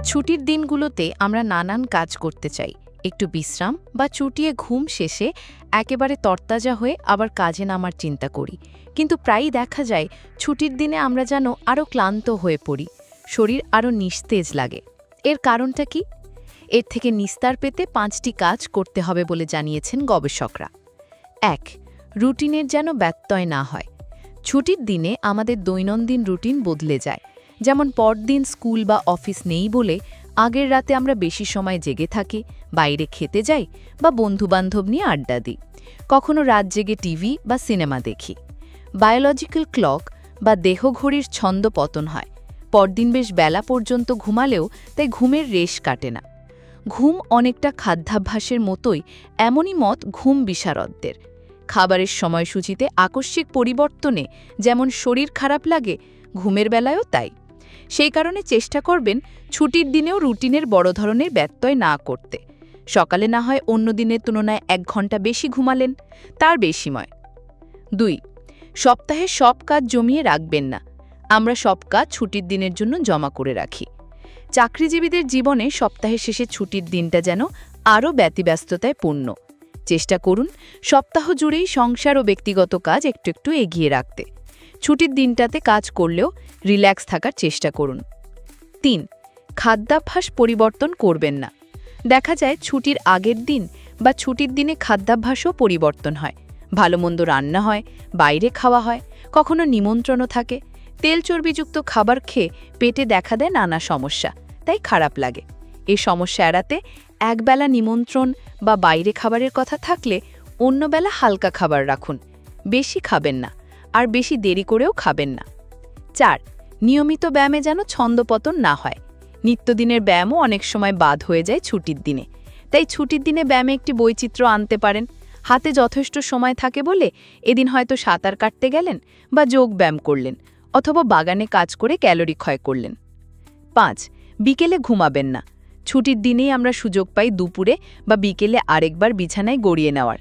ছুটির দিনগুলোতে আমরা নানান কাজ করতে চাই, একটু বিশ্রাম বা চুটিয়ে ঘুম শেষে একেবারে তরতাজা হয়ে আবার কাজে নামার চিন্তা করি। কিন্তু প্রায়ই দেখা যায় ছুটির দিনে আমরা যেন আরও ক্লান্ত হয়ে পড়ি, শরীর আরও নিস্তেজ লাগে। এর কারণটা কি? এর থেকে নিস্তার পেতে 5টি কাজ করতে হবে বলে জানিয়েছেন গবেষকরা। 1. রুটিনের যেন ব্যত্যয় না হয়। ছুটির দিনে আমাদের দৈনন্দিন রুটিন বদলে যায়। যেমন পরদিন স্কুল বা অফিস নেই বলে আগের রাতে আমরা বেশি সময় জেগে থাকি, বাইরে খেতে যাই বা বন্ধুবান্ধব নিয়ে আড্ডা দিই। কখনো রাত জেগে টিভি বা সিনেমা দেখি। বায়োলজিক্যাল ক্লক বা দেহঘড়ির ছন্দ পতন হয়। পরদিন বেশ বেলা পর্যন্ত ঘুমালেও তাই ঘুমের রেশ কাটে না। ঘুম অনেকটা খাদ্যাভ্যাসের মতোই, এমনই মত ঘুম বিশারদদের। খাবারের সময়সূচিতে আকস্মিক পরিবর্তনে যেমন শরীর খারাপ লাগে, ঘুমের বেলায়ও তাই। সেই কারণে চেষ্টা করবেন ছুটির দিনেও রুটিনের বড় ধরনের ব্যত্যয় না করতে। সকালে না হয় অন্য দিনের তুলনায় 1 ঘন্টা বেশি ঘুমালেন, তার বেশিময়। 2. সপ্তাহে সব কাজ জমিয়ে রাখবেন না। আমরা সব কাজ ছুটির দিনের জন্য জমা করে রাখি। চাকরিজীবীদের জীবনে সপ্তাহের শেষে ছুটির দিনটা যেন আরও ব্যতিব্যস্ততায় পূর্ণ। চেষ্টা করুন সপ্তাহ জুড়েই সংসার ও ব্যক্তিগত কাজ একটু একটু এগিয়ে রাখতে। ছুটির দিনটাতে কাজ করলেও রিল্যাক্স থাকার চেষ্টা করুন। 3. খাদ্যাভ্যাস পরিবর্তন করবেন না। দেখা যায় ছুটির আগের দিন বা ছুটির দিনে খাদ্যাভ্যাসও পরিবর্তন হয়। ভালো মন্দ রান্না হয়, বাইরে খাওয়া হয়, কখনো নিমন্ত্রণও থাকে। তেল চর্বিযুক্ত খাবার খেয়ে পেটে দেখা দেয় নানা সমস্যা, তাই খারাপ লাগে। এই সমস্যা এড়াতে একবেলা নিমন্ত্রণ বা বাইরে খাবারের কথা থাকলে অন্য বেলা হালকা খাবার রাখুন। বেশি খাবেন না, আর বেশি দেরি করেও খাবেন না। 4. নিয়মিত ব্যায়ামে যেন ছন্দপতন না হয়। নিত্যদিনের ব্যায়ামও অনেক সময় বাদ হয়ে যায় ছুটির দিনে। তাই ছুটির দিনে ব্যায়ামে একটি বৈচিত্র্য আনতে পারেন। হাতে যথেষ্ট সময় থাকে বলে এদিন হয়তো সাঁতার কাটতে গেলেন বা যোগ ব্যায়াম করলেন, অথবা বাগানে কাজ করে ক্যালোরি ক্ষয় করলেন। 5. বিকেলে ঘুমাবেন না। ছুটির দিনেই আমরা সুযোগ পাই দুপুরে বা বিকেলে আরেকবার বিছানায় গড়িয়ে নেওয়ার।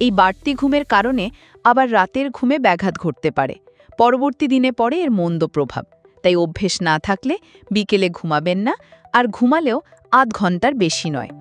এই বাড়তি ঘুমের কারণে আবার রাতের ঘুমে ব্যাঘাত ঘটতে পারে। পরবর্তী দিনে পড়ে এর মন্দ প্রভাব। তাই অভ্যেস না থাকলে বিকেলে ঘুমাবেন না, আর ঘুমালেও আধ ঘন্টার বেশি নয়।